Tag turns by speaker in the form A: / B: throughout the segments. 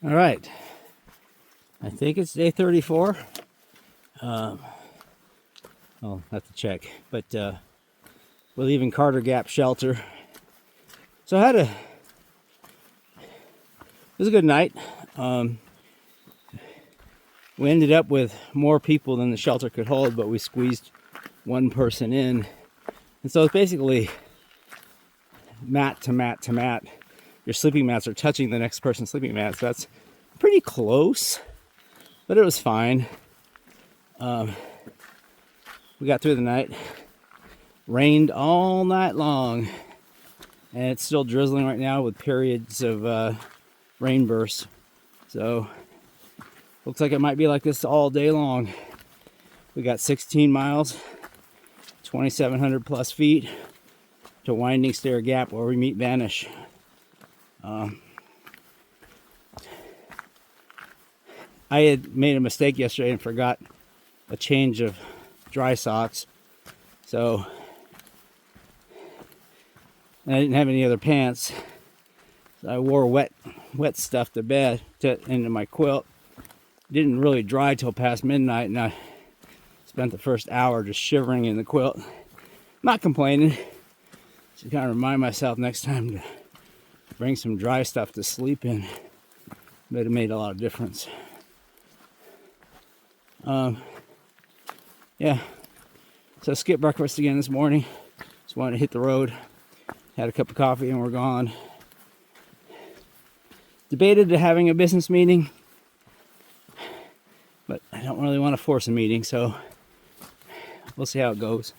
A: All right, I think it's day 34. I'll have to check, but we're leaving Carter Gap Shelter. So it was a good night. We ended up with more people than the shelter could hold, but we squeezed one person in. And so it's basically mat to mat to mat. Your sleeping mats are touching the next person's sleeping mat, so that's pretty close, but it was fine. We got through the night. Rained all night long, and it's still drizzling right now with periods of rain bursts. So looks like it might be like this all day long. We got 16 miles, 2,700 plus feet to Winding Stair Gap, where we meet Vanish. I had made a mistake yesterday and forgot a change of dry socks, so I didn't have any other pants. So I wore wet stuff to bed, into my quilt. Didn't really dry till past midnight, and I spent the first hour just shivering in the quilt. Not complaining. Just kind of remind myself next time to bring some dry stuff to sleep in. But it made a lot of difference. Yeah. So skip breakfast again this morning. Just wanted to hit the road. Had a cup of coffee and we're gone. Debated having a business meeting, but I don't really want to force a meeting, so we'll see how it goes.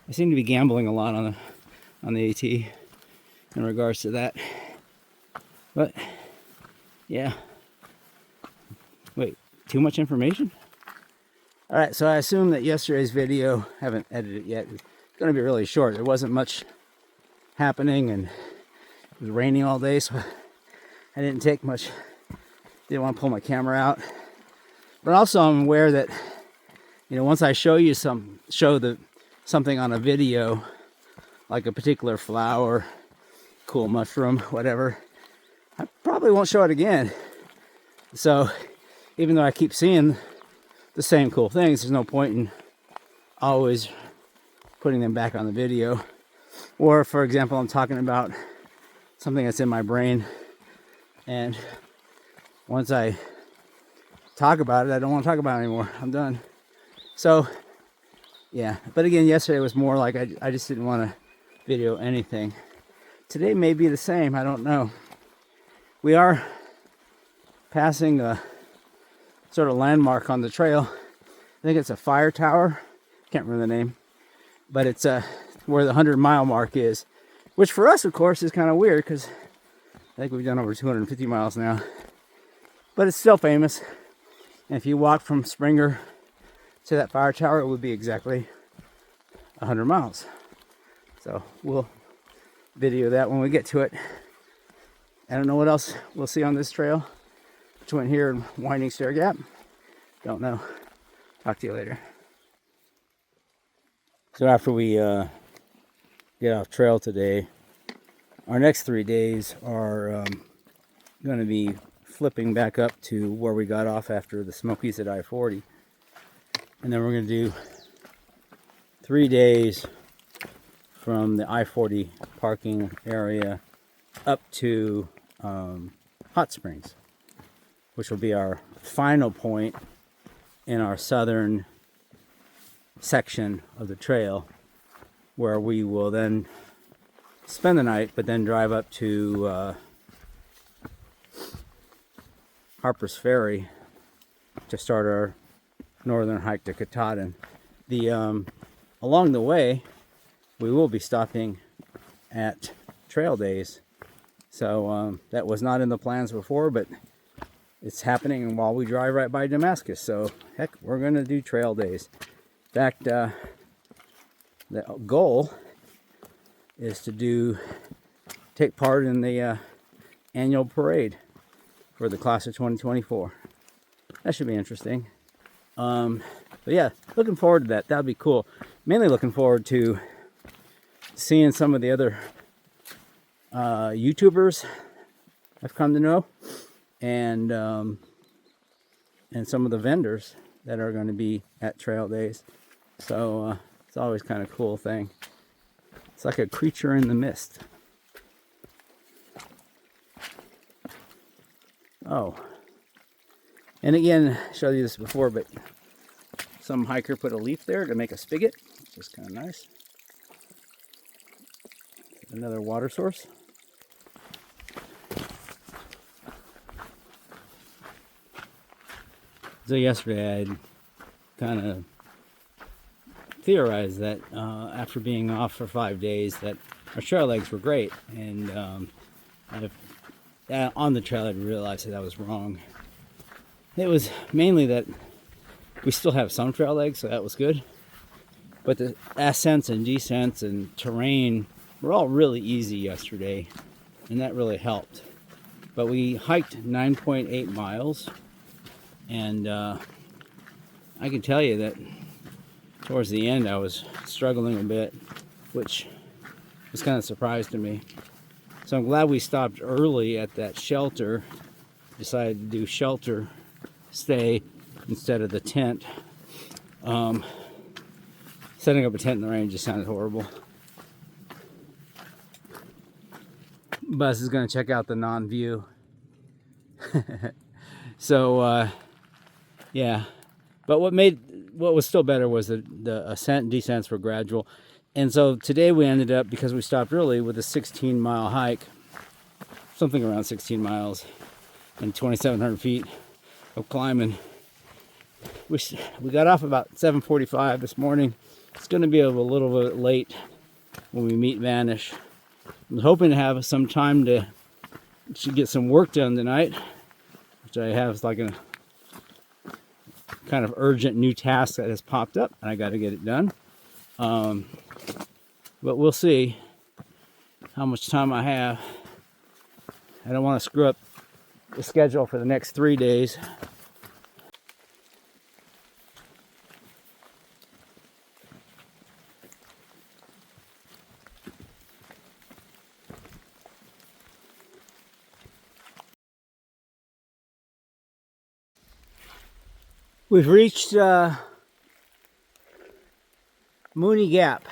A: I seem to be gambling a lot on the AT in regards to that. But yeah. Wait, too much information? All right, so I assume that yesterday's video, haven't edited it yet, it's going to be really short. There wasn't much happening, and it was raining all day, so I didn't take much. Didn't want to pull my camera out. But also I'm aware that, once I show you something on a video, like a particular flower, cool mushroom, whatever, I probably won't show it again. So even though I keep seeing the same cool things, there's no point in always putting them back on the video. Or, for example, I'm talking about something that's in my brain, and once I talk about it, I don't want to talk about it anymore. I'm done. So, yeah. But again, yesterday was more like I just didn't want to video anything. Today may be the same. I don't know. We are passing a sort of landmark on the trail. I think it's a fire tower. Can't remember the name. But it's where the 100-mile mark is. Which for us, of course, is kind of weird because I think we've done over 250 miles now. But it's still famous. And if you walk from Springer to that fire tower, it would be exactly 100 miles. So we'll video that when we get to it. I don't know what else we'll see on this trail between here and Winding Stair Gap. Don't know. Talk to you later. So after we get off trail today, our next 3 days are going to be flipping back up to where we got off after the Smokies at I-40. And then we're going to do 3 days from the I-40 parking area up to Hot Springs, which will be our final point in our southern section of the trail, where we will then spend the night, but then drive up to Harper's Ferry to start our northern hike to Katahdin. Along the way, we will be stopping at trail days. So that was not in the plans before, but it's happening while we drive right by Damascus. So heck, we're going to do trail days. In fact, the goal is to take part in the annual parade for the class of 2024. That should be interesting. But yeah, looking forward to that. That'll be cool. Mainly looking forward to seeing some of the other YouTubers I've come to know, and some of the vendors that are going to be at trail days. So it's always kind of a cool thing. It's like a creature in the mist. Oh, and again, I showed you this before, but some hiker put a leaf there to make a spigot, which is kind of nice. Another water source. So yesterday I kind of theorized that after being off for 5 days that our trail legs were great, and on the trail I realized that I was wrong. It was mainly that we still have some trail legs, so that was good, but the ascents and descents and terrain were all really easy yesterday, and that really helped. But we hiked 9.8 miles, and I can tell you that towards the end I was struggling a bit, which was kind of a surprise to me. So I'm glad we stopped early at that shelter, decided to do shelter stay instead of the tent. Setting up a tent in the rain just sounded horrible. Bus is going to check out the non-view. So yeah, but what was still better was the ascent and descents were gradual. And so today we ended up, because we stopped early, with a 16-mile hike, something around 16 miles and 2,700 feet of climbing. We got off about 7:45 this morning. It's going to be a little bit late when we meet Vanish. I'm hoping to have some time to get some work done tonight, which I have is like a kind of urgent new task that has popped up, and I got to get it done. But we'll see how much time I have. I don't want to screw up the schedule for the next 3 days. We've reached Mooney Gap.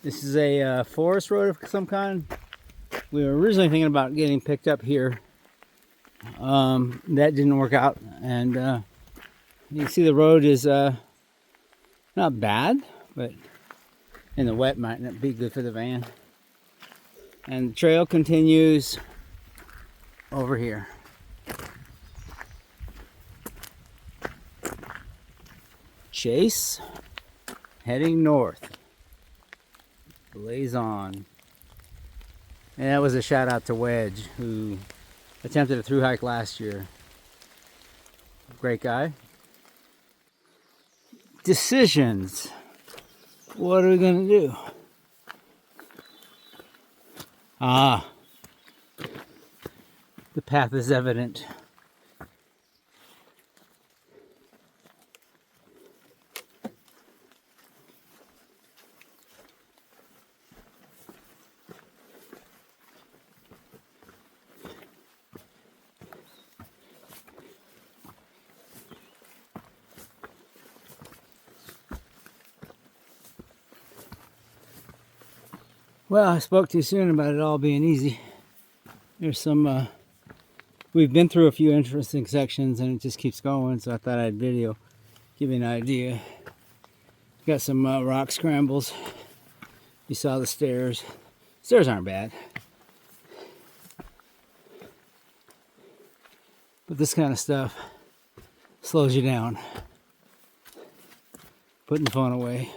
A: This is a forest road of some kind. We were originally thinking about getting picked up here. That didn't work out, and you can see the road is not bad, but in the wet might not be good for the van. And the trail continues over here. Chase, heading north. Blaze on. And that was a shout out to Wedge, who attempted a through hike last year. Great guy. Decisions. What are we going to do? The path is evident. Well, I spoke too soon about it all being easy. There's some, we've been through a few interesting sections and it just keeps going, so I thought I'd video, give you an idea. Got some rock scrambles. You saw the stairs. Stairs aren't bad. But this kind of stuff slows you down. Putting the phone away.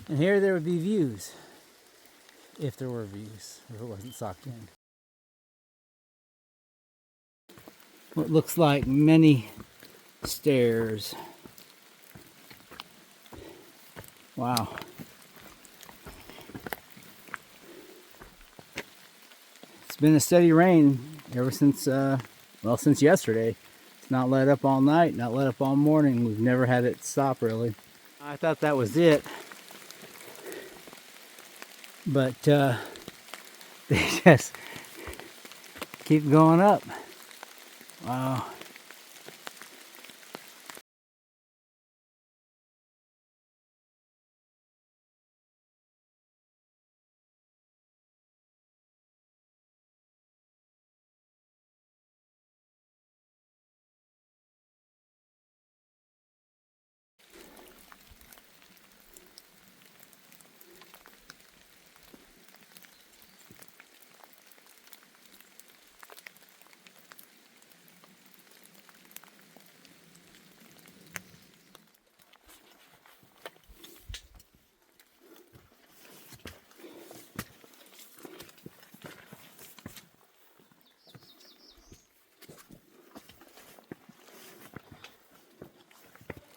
A: And here there would be views, if there were views, if it wasn't socked in. What looks like many stairs. Wow. It's been a steady rain ever since, since yesterday. not let up all night, not let up all morning. We've never had it stop really. I thought that was it, but they just keep going up. Wow.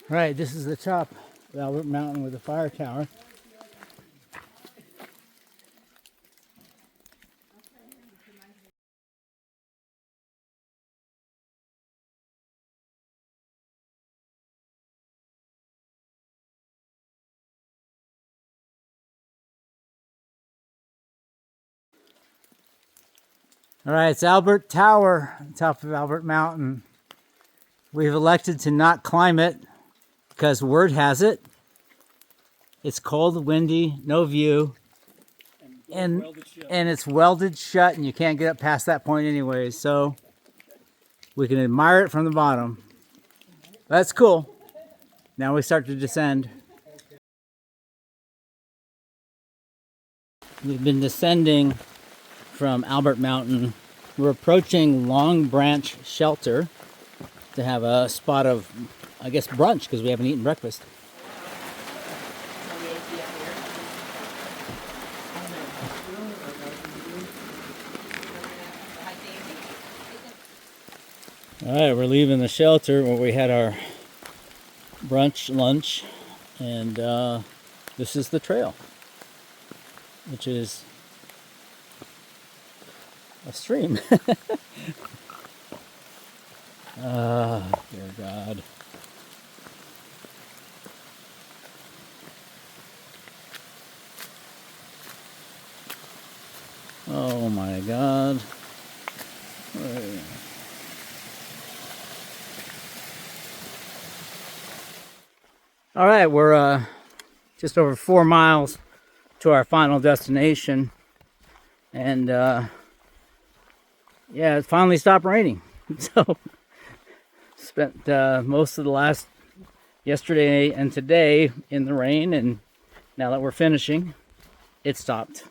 A: Right, this is the top of Albert Mountain with the fire tower. All right, it's Albert Tower, top of Albert Mountain. We've elected to not climb it because word has it, it's cold, windy, no view, and it's welded shut, and you can't get up past that point anyways, so we can admire it from the bottom. That's cool. Now we start to descend. We've been descending from Albert Mountain. We're approaching Long Branch Shelter to have a spot of, I guess, brunch because we haven't eaten breakfast. All right, we're leaving the shelter where we had our lunch, and this is the trail, which is a stream. Ah, dear God. Oh my God. Right. All right, we're just over 4 miles to our final destination, and yeah, it finally stopped raining. So spent most of the last yesterday and today in the rain, and now that we're finishing, it stopped.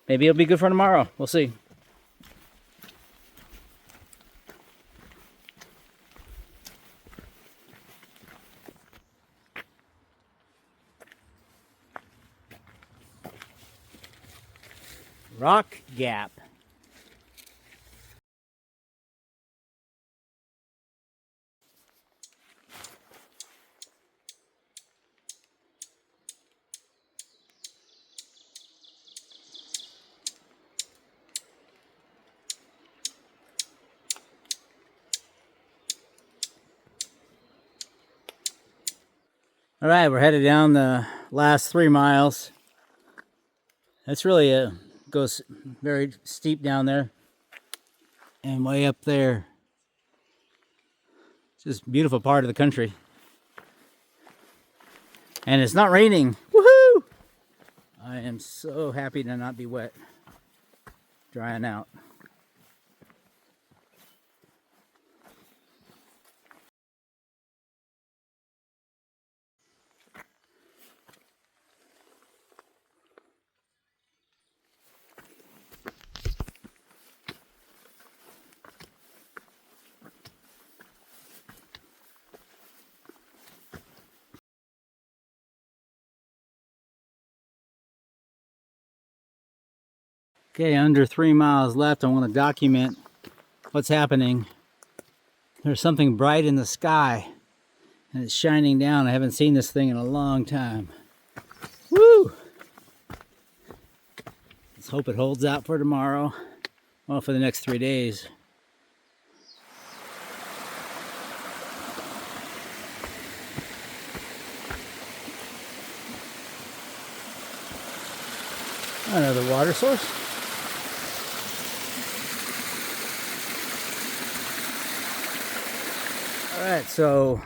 A: Maybe it'll be good for tomorrow. We'll see. Rock Gap. All right, we're headed down the last 3 miles. That's really goes very steep down there and way up there. It's just a beautiful part of the country. And it's not raining. Woohoo! I am so happy to not be wet, drying out. Okay, under 3 miles left. I want to document what's happening. There's something bright in the sky, and it's shining down. I haven't seen this thing in a long time. Woo! Let's hope it holds out for tomorrow. Well, for the next 3 days. Another water source. All right, so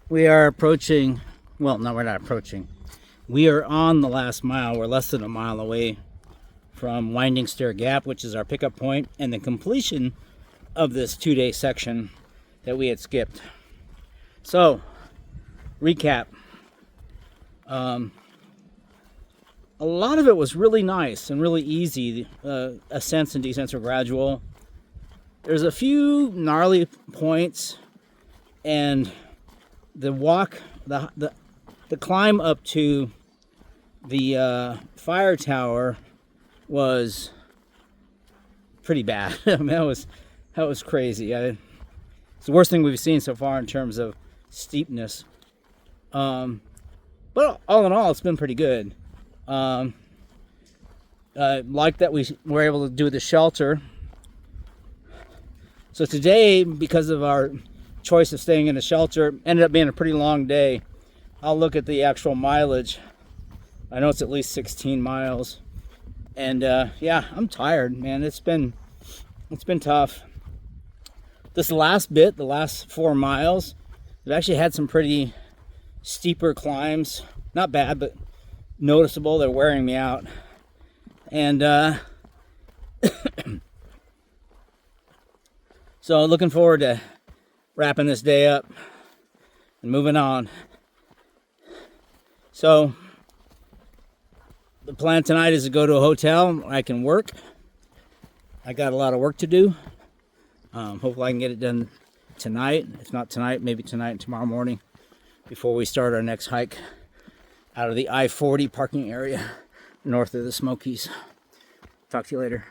A: we are approaching, well, no, we're not approaching. We are on the last mile. We're less than a mile away from Winding Stair Gap, which is our pickup point, and the completion of this 2-day section that we had skipped. So, recap. A lot of it was really nice and really easy. Ascents and descents were gradual. There's a few gnarly points, and the walk, the climb up to the fire tower was pretty bad. I mean, that was crazy. It's the worst thing we've seen so far in terms of steepness. But all in all, it's been pretty good. Like that we were able to do the shelter. So today, because of our choice of staying in a shelter, ended up being a pretty long day. I'll look at the actual mileage. I know it's at least 16 miles. And yeah, I'm tired, man. It's been tough. This last bit, the last 4 miles, we've actually had some pretty steeper climbs. Not bad, but noticeable. They're wearing me out. And so looking forward to wrapping this day up and moving on. So the plan tonight is to go to a hotel where I can work. I got a lot of work to do. Hopefully I can get it done tonight. If not tonight, maybe tonight and tomorrow morning before we start our next hike out of the I-40 parking area north of the Smokies. Talk to you later.